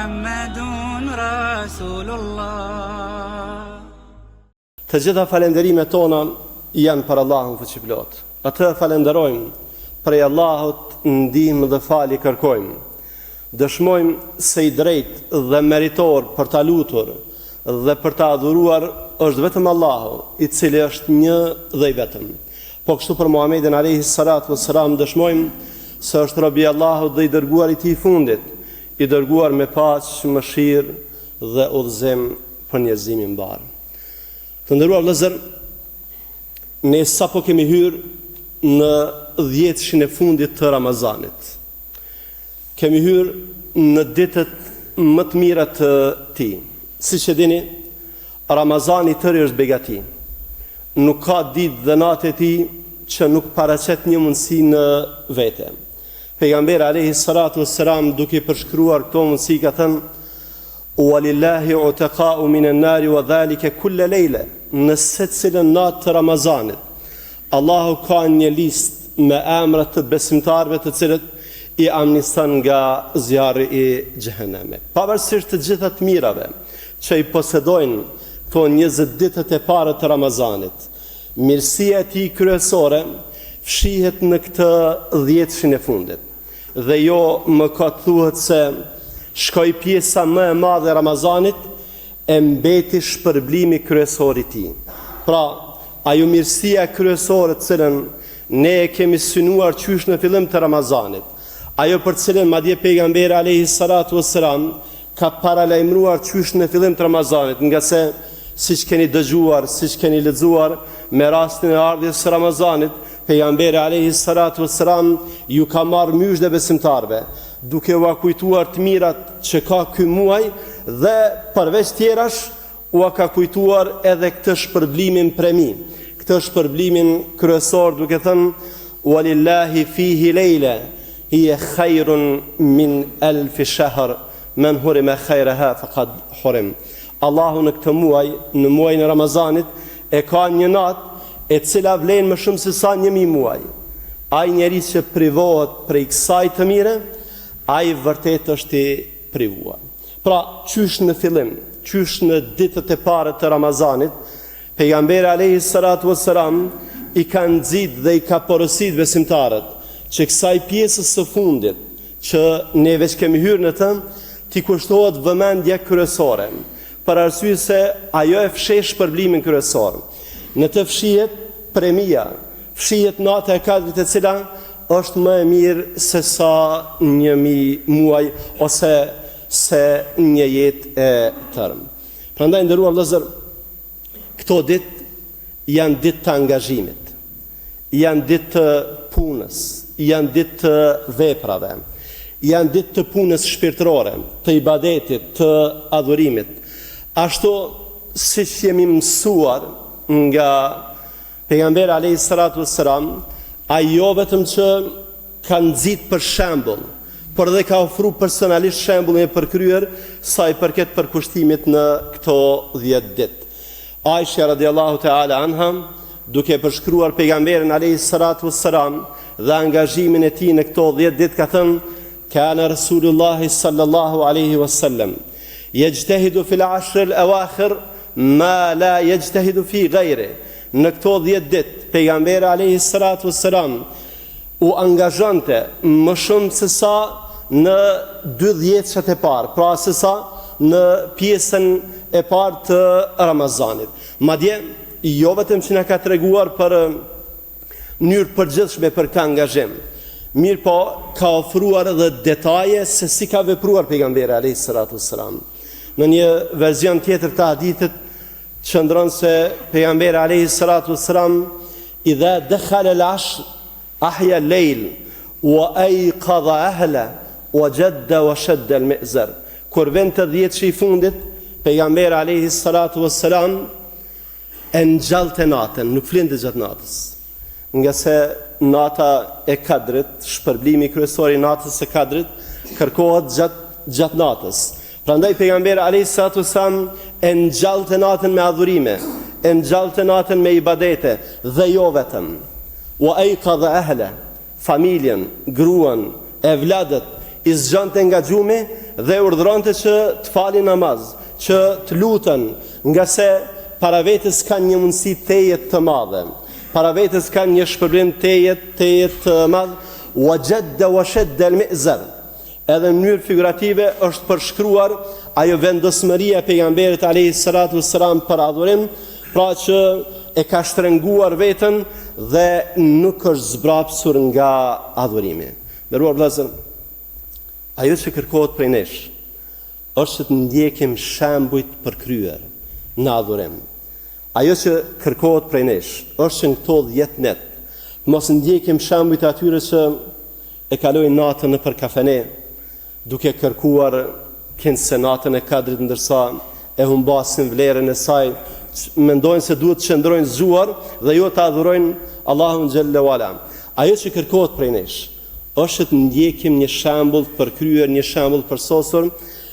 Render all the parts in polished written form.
محمد رسول الله. Të gjitha falenderimet tona janë për Allahun fuqiplot. Atë falenderojmë, prej Allahut ndihmë dhe fali kërkojmë. Dëshmojmë se i drejtë dhe meritor për ta lutur dhe për ta adhuruar është vetëm Allahu, i cili është një dhe i vetëm. Po kështu për Muhamedit alayhi salatu wassalam dëshmojmë se është robi i Allahut dhe i dërguar i tij i fundit, i dërguar me paqë, mëshirë dhe udhëzim për njerëzimin e mbar. Të nderuar vëllezër, ne sapo kemi hyrë në 10-shin e fundit të Ramazanit. Kemi hyrë në ditët më të mira të tij. Siç e dini, Ramazani tërë është begati. Nuk ka ditë dhe natë e tij që nuk paraqet një mundësi në vete. Pejgamberi alayhi salatu wassalam duke përshkruar këto mundësi ka thënë: "Walillahi utaqa'u minan nari wa dhalika kull layla." Në secilën natë të Ramazanit, Allahu ka një listë me emrat të besimtarëve të cilët i amniston nga zjarri i xhehenemit. Pavarësisht të gjitha të mirave që i posedojnë këto 20 ditët e para të Ramazanit, mirësia e tij kryesore fshihet në këtë 10-shin e fundit. Dhe jo më ka thuhet se shkoi pjesa më e madhe e Ramazanit e mbeti shpërblimi kryesor i tij. Pra, ajo mirësia kryesore të cilën ne e kemi synuar qysh në fillim të Ramazanit, ajo për cilën madje pejgamberi alayhi salatu wassalam ka paralajmëruar qysh në fillim të Ramazanit, nga se siç keni dëgjuar, siç keni lexuar me rastin e ardhjes së Ramazanit, pejgamberi alayhi salatu wassalam ju ka marrë mysh dhe besimtarve, duke u kujtuar të mirat që ka ky muaj dhe përveç tjerash u ka kujtuar edhe këtë shpërblimin premi, këtë shpërblimin kryesor, duke thënë: "Walillahi fihi lejla hiya khairun min alf shahr man hurima khairaha faqad hurim." Allahu në këtë muaj, në muajin e Ramazanit, e ka një natë e cila vlen më shumë se sa 1000 muaj. Ai njeri që privohet prej kësaj të mire, ai vërtet është i privuar. Pra, qysh në fillim, qysh në ditët e para të Ramazanit, pejgamberi alayhi salatu wassalam i ka nxit dhe i ka porosit besimtarët që kësaj pjesës së fundit që ne veç kemi hyrë në të, t'i kushtohet vëmendje kryesore, për arsye se ajo e fsheh shpërblimin kryesor. Në të fshihet premia, fshihet nata e kadrit e cila është më e mirë se sa 1000 muaj ose se një jetë e tërë. Prandaj nderuar vëllezër, këto ditë janë ditë të angazhimit, janë ditë të punës, janë ditë të veprave, janë ditë të punës shpirtërore, të ibadetit, të adhurimit. Ashtu siç jemi mësuar nga pejgamberi alayhi salatu wassalam, ai jo vetëm që ka nxit për shembull, por dhe ka ofruar personalisht shembullin e përkryer sa i përket përkushtimit në këto 10 ditë. Aisha radhiyallahu ta'ala anha, duke përshkruar pejgamberin alayhi salatu wassalam dhe angazhimin e tij në këto 10 ditë, ka thënë: "Kana Rasulullah sallallahu alaihi wasallam yajtahidu fil 'ashr al-awakhir ma la yajtahidu fi ghayri." Në këto 10 ditë, pejgamberi alayhi salatu wassalam u angazhonte më shumë se sa në 12 e parë, pra se sa në pjesën e parë të Ramazanit. Madje, jo vetëm që na ka treguar për mënyrë përgjithshme për këtë angazhim, mirë po ka ofruar edhe detaje se si ka vepruar pejgamberi alayhi salatu wassalam. Në një version tjetër të hadithit qëndron se pejgamberi alayhi salatu wassalam idha dakhala al-'ashr ahya al-layl wa ayqadha ahla wa jadda wa shadda al-mi'zar. Kur vjen të 10 i fundit, pejgamberi alayhi salatu wassalam e ngjallte natën, nuk flinte gjatë natës, nga se nata e kadrit, shpërblimi kryesor i natës së kadrit kërkohet gjatë natës. Prandaj pejgamberi alayhi salatu wassalam e ngjallte natën me adhurime, e ngjallte natën me ibadete dhe jo vetëm. Wa ayqadha ahla, familjen, gruan, evladët, i zgjante nga gjumi dhe urdhëronte që të falin namaz, që të lutën, nga se para vetes kanë një mundësi tejet të madhe. Para vetes kanë një shpërblim tejet të madh, wajadda wa shadda al-mi'zar. Edhe në mënyrë figurative është përshkruar ajo vendosmëria e pejgamberit alayhi salatu wassalam për adhurim, pra që e ka shtrënguar veten dhe nuk është zbrapsur nga adhurimi. Nderuar vëllezër, ajo që kërkohet prej nesh është të ndjekim shembujt përkryer në adhurim. Ajo që kërkohet prej nesh është që në këto 10 net mos ndjekim shembujt atyre që e kalojnë natën në për kafene, duke kërkuar kënse natën e Kadrit, ndërsa e humbasin vlerën e saj, mendojnë se duhet të qëndrojnë zgjuar dhe jo të adhurojnë Allahun xhalla wala. Ajo që kërkohet prej nesh është të ndjekim një shembull përkryer, një shembull përsosur,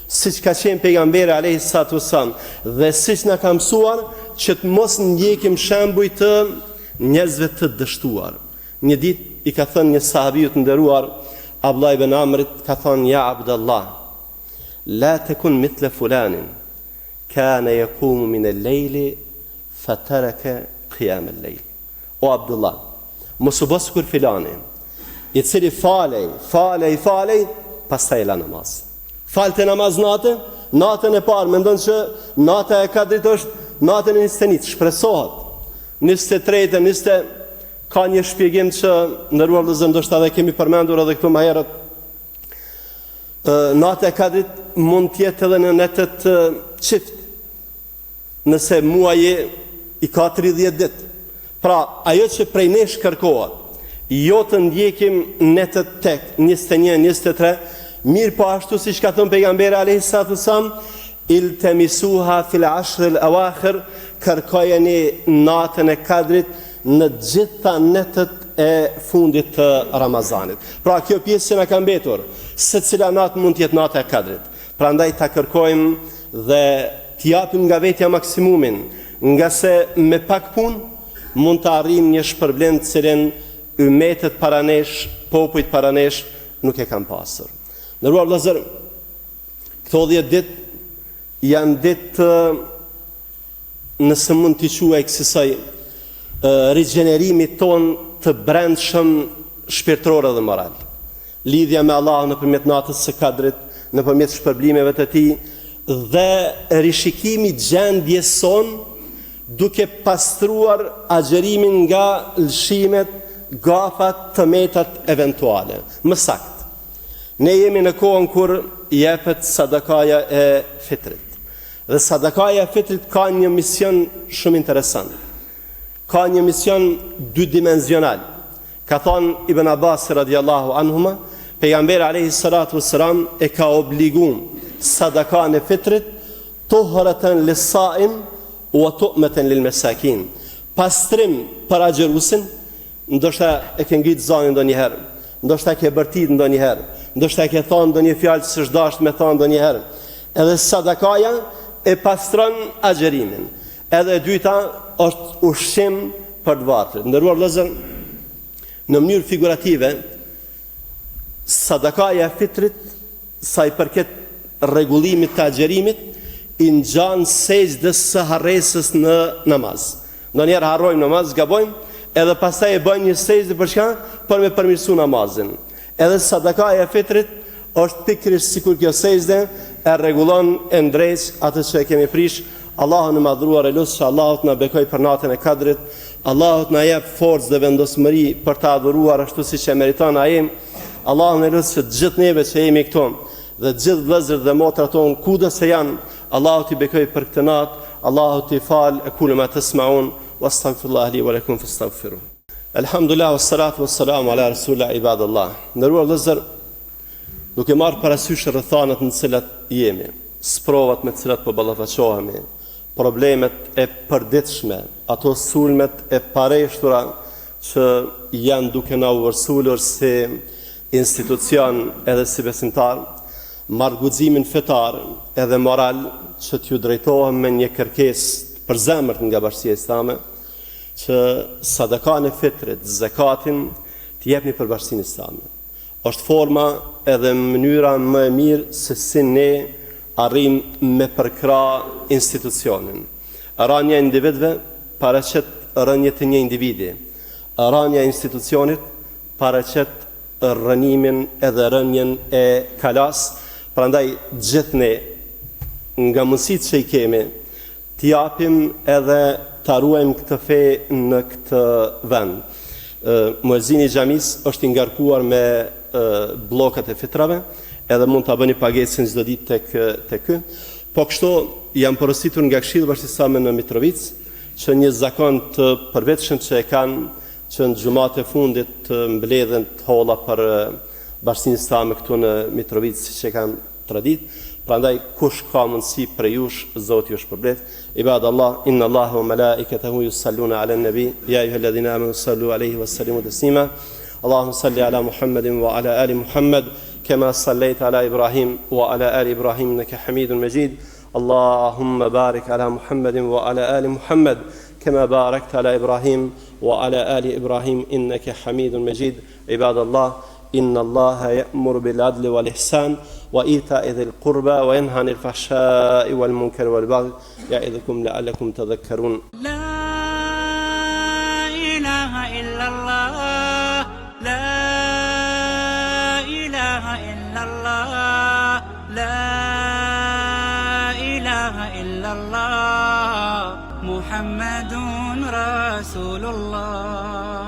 siç ka qenë pejgamberi alayhi salatu wassalam, dhe siç na ka mësuar që të mos ndjekim shembuj të njerëzve të dështuar. Një ditë i ka thënë një sahabiu të nderuar, Abdullah ibn Amrit, ka thënë: "Ja Abdullah, la takun mithla fulanin, kana yaqumu min al-layli fataraka qiyam al-layl." O Abdullah, mos u bos kur filani, i cili falej, pastaj la namaz. Falte namaz natën e parë, mendon që nata e Kadrit është natën e 21, shpresohet. 23, 20, ka një shpjegim që ndëruar vëllezër, ndoshta edhe kemi përmendur edhe këtu më herët. Nata e Kadrit mund të jetë edhe në netët çift, nëse muaji i ka 30 ditë. Pra, ajo që prej nesh kërkohet, jo të ndjekim netët tek 21, 23, mirë po ashtu siç ka thënë pejgamberi alayhi salatu wasallam, iltamisuha fil ashr al-awakhir, kërkojeni natën e Kadrit në gjitha netët e fundit të Ramazanit. Pra kjo pjesë që na ka mbetur, se cila natë mund të jetë nata e Kadrit. Prandaj ta kërkojmë dhe t'i japim nga vetja maksimumin, nga se me pak punë mund të arrijmë një shpërblim të cilin ummetet para nesh, popujt para nesh nuk e kanë pasur. Ndëruar vëllezër, këto 10 ditë janë ditë, nëse mund t'i quaj kësaj, rigjenerimit ton të brendshëm shpirtëror dhe moral. Lidhja me Allah nëpërmjet natës së Kadrit, nëpërmjet shpërblimeve të tij dhe rishikimi gjendjes son duke pastruar agjerimin nga lëshimet, gafat, tëmetat eventuale. Më saktë, ne jemi në kohën kur jepet sadakaja e fitrit. Dhe sadakaja e fitrit ka një mision shumë interesant. Ka një mision dy-dimensional. Ka thonë Ibn Abbas radiallahu anhuma, pejgamberi alayhi salatu wassalam e ka obliguar sadakan e fitrit tuhratan lis-sa'im wa tu'matan lil-masakin. Pastrim për agjërusin, ndoshta e ke ngrit zanin ndonjëherë, ndoshta ke bërtit ndonjëherë, ndoshta ke thonë ndonjë fjalë që s'është dashur me thonë ndonjëherë. Edhe sadakaja e pastron agjerimin. Edhe e dyta është ushqim për të varfrit. Ndëruar vëllezër, në mënyrë figurative, sadakaja e fitrit, sa i përket rregullimit të agjerimit, i ngjan sejdës së harresës në namaz. Ndonjëherë harrojmë namaz, gabojmë, edhe pastaj e bëjmë një sejdë për çka? Për me përmirësuar namazin. Edhe sadakaja e fitrit është pikërisht sikur kjo sejdë e rregullon e ndrejt atë që e kemi prish. Allahun e madhruar e lutem që Allahu na bekoj për natën e Kadrit, Allahu na jep forcë dhe vendosmëri për të adhuruar ashtu siç e meriton ai. Allahun e lutem që të gjithë neve që jemi këtu dhe të gjithë vëllezërit dhe motrat tonë kudo se janë, Allahu t'i bekoj për këtë natë, Allahu t'i fal, aqulu ma tasma'un wastaghfirullah li wa lakum fastaghfiruh. Alhamdulillah wassalatu wassalamu ala rasulillah ibadallah. Ndëruar vëllezër, duke marrë parasysh rrethanat në të cilat jemi, sprovat me të cilat po ballafaqohemi, problemet e përditshme, ato sulmet e pareshtura që janë duke na vërsulur si institucion edhe si besimtar, marrëguximin fetar edhe moral që t'ju drejtohem me një kërkesë për zemërt nga bashkia islame, që sadakan e fitrit, zakatin, t'jepni për bashkinë islame. është forma edhe mënyra më e mirë se si ne arrim me përkra institucionin. Rënja e individëve paraqet rënje të një individi. Rënja e institucionit paraqet rënimin edhe rënjen e kalas. Prandaj gjithë ne nga mundësitë që i kemi t'i japim edhe ta ruajmë këtë fe në këtë vend. Muezini i xhamis është i ngarkuar me bllokat e fitrave, edhe mund ta bëni pagesën çdo ditë tek ky. Po kështu jam porositur nga Këshilli Bashkësisame në Mitrovic, që një zakon të përvetshëm që e kanë, që në xhumat e fundit të mbledhen të holla për bashkësinë islame këtu në Mitrovic, siç e kanë tradit. Prandaj kush ka mundësi për jush, Zoti ju shpërblet. Ibadallah, inna Allaha wa malaikatahu yusalluna ala nabi ya ayyuhalladhina amanu sallu alayhi wa sallimu taslima. Allahumma salli ala Muhammadin wa ala ali Muhammad kama sallaita ala Ibrahim wa ala ali Ibrahim innaka Hamidun Majid. Allahumma barik ala Muhammadin wa ala ali Muhammad كما باركت على إبراهيم وعلى آل إبراهيم إنك حميد مجيد. عباد الله، إن الله يأمر بالعدل والإحسان وإيتاء ذي القربى وينهى عن الفحشاء والمنكر والبغي يعظكم لعلكم تذكرون. لا إله إلا الله، لا إله إلا الله، لا إله إلا الله، محمد رسول الله.